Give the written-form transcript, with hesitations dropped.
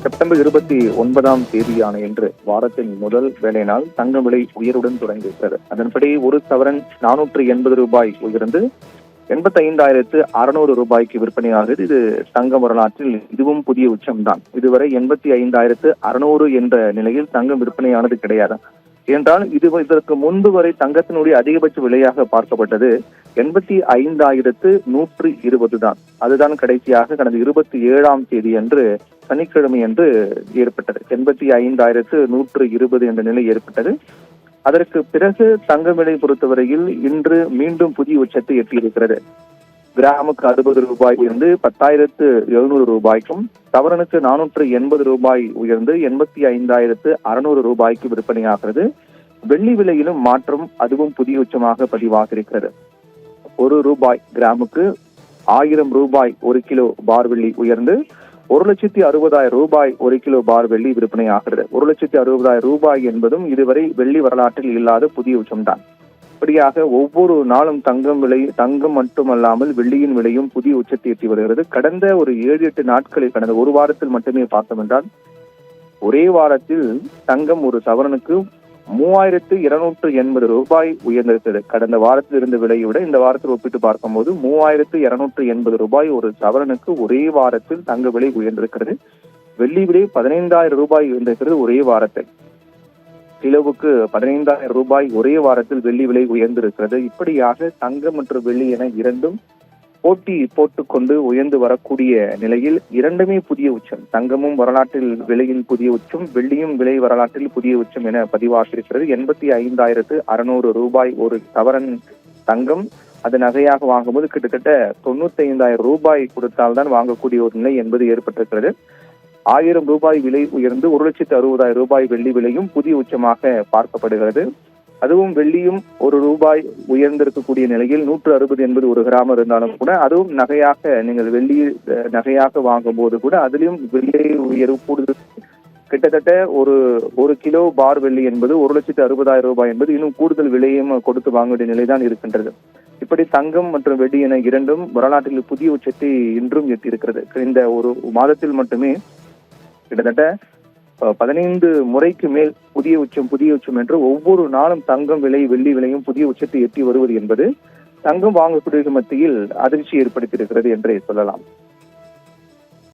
September 29 இன்று வாரத்தின் முதல் வேலை நாள் தங்க விலை உயர்வுடன் தொடங்கியிருக்கிறது. அதன்படி ஒரு சவரன் 480 ரூபாய் உயர்ந்து 85,600 ரூபாய்க்கு விற்பனையாகிறது. இது தங்க வரலாற்றில் இதுவும் புதிய உச்சம்தான். இதுவரை 85,600 என்ற நிலையில் தங்கம் விற்பனையானது கிடையாது. என்றால் இதற்கு முன்பு வரை தங்கத்தினுடைய அதிகபட்ச விலையாக பார்க்கப்பட்டது 85,120 தான். அதுதான் கடைசியாக கடந்த 27 அன்று சனிக்கிழமை என்று ஏற்பட்டது. 85,120 என்ற நிலை ஏற்பட்டது. அதற்கு பிறகு தங்க விலை பொறுத்தவரையில் இன்று மீண்டும் புதிய உச்சத்தை எட்டியிருக்கிறது. கிராமுக்கு 60 ரூபாய் இருந்து 10,700 ரூபாய்க்கும், சவரனுக்கு 480 ரூபாய் உயர்ந்து 85,600 ரூபாய்க்கு விற்பனையாகிறது. வெள்ளி விலையிலும் மாற்றம், அதுவும் புதிய உச்சமாக பதிவாக இருக்கிறது. 1 ரூபாய் கிராமுக்கு 1000 ரூபாய் 1 கிலோ பார் வெள்ளி உயர்ந்து 1,60,000 ரூபாய் 1 கிலோ பார் வெள்ளி விற்பனையாகிறது. 1,60,000 ரூபாய் என்பதும் இதுவரை வெள்ளி வரலாற்றில் இல்லாத புதிய உச்சம்தான். இப்படியாக ஒவ்வொரு நாளும் தங்கம் மட்டுமல்லாமல் வெள்ளியின் விலையும் புதிய உச்சத்தை எட்டி வருகிறது. கடந்த ஒரு 7-8 நாட்களில், கடந்த ஒரு வாரத்தில் மட்டுமே பார்த்தோம் என்றால், ஒரே வாரத்தில் தங்கம் ஒரு சவரனுக்கு 3,280 ரூபாய் உயர்ந்திருக்கிறது. கடந்த வாரத்தில் இருந்த விலையை விட இந்த வாரத்தில் ஒப்பிட்டு பார்க்கும்போது 3,280 ரூபாய் ஒரு சவரனுக்கு ஒரே வாரத்தில் தங்க விலை உயர்ந்திருக்கிறது. வெள்ளி விலை 15,000 ரூபாய் உயர்ந்திருக்கிறது ஒரே வாரத்தில். கிலோவுக்கு 15,000 ரூபாய் ஒரே வாரத்தில் வெள்ளி விலை உயர்ந்திருக்கிறது. இப்படியாக தங்கம் மற்றும் வெள்ளி என இரண்டும் போட்டி போட்டுக்கொண்டு உயர்ந்து வரக்கூடிய நிலையில் இரண்டுமே புதிய உச்சம். தங்கமும் வரலாற்றில் விலையில் புதிய உச்சம், வெள்ளியும் விலை வரலாற்றில் புதிய உச்சம் என பதிவாகியிருக்கிறது. 85,600 ரூபாய் ஒரு சவரன் தங்கம். அது நகையாக வாங்கும்போது கிட்டத்தட்ட 95,000 ரூபாய் கொடுத்தால்தான் வாங்கக்கூடிய ஒரு நிலை என்பது ஏற்பட்டிருக்கிறது. 1000 ரூபாய் விலை உயர்ந்து 1,60,000 ரூபாய் வெள்ளி விலையும் புதிய உச்சமாக பார்க்கப்படுகிறது. அதுவும் வெள்ளியும் 1 ரூபாய் உயர்ந்திருக்கக்கூடிய நிலையில் 160 என்பது 1 கிராம் இருந்தாலும் கூட, அதுவும் நகையாக, நீங்கள் வெள்ளி நகையாக வாங்கும் போது கூட அதிலும் வெள்ளி உயர்வு கூடுதல். கிட்டத்தட்ட ஒரு கிலோ பார் வெள்ளி என்பது 1,60,000 ரூபாய் என்பது இன்னும் கூடுதல் விலையும் கொடுத்து வாங்க வேண்டிய நிலைதான் இருக்கின்றது. இப்படி தங்கம் மற்றும் வெள்ளி என இரண்டும் வரலாற்றில் புதிய உச்சத்தை இன்றும் எட்டியிருக்கிறது. இந்த ஒரு மாதத்தில் மட்டுமே கிட்டத்தட்ட 15 முறைக்கு மேல் புதிய உச்சம் என்று ஒவ்வொரு நாளும் தங்கம் விலை வெள்ளி விலையும் புதிய உச்சத்தை எட்டி வருவது என்பது தங்கம் வாங்கக்கூடிய மத்தியில் அதிர்ச்சி ஏற்படுத்தியிருக்கிறது என்றே சொல்லலாம்.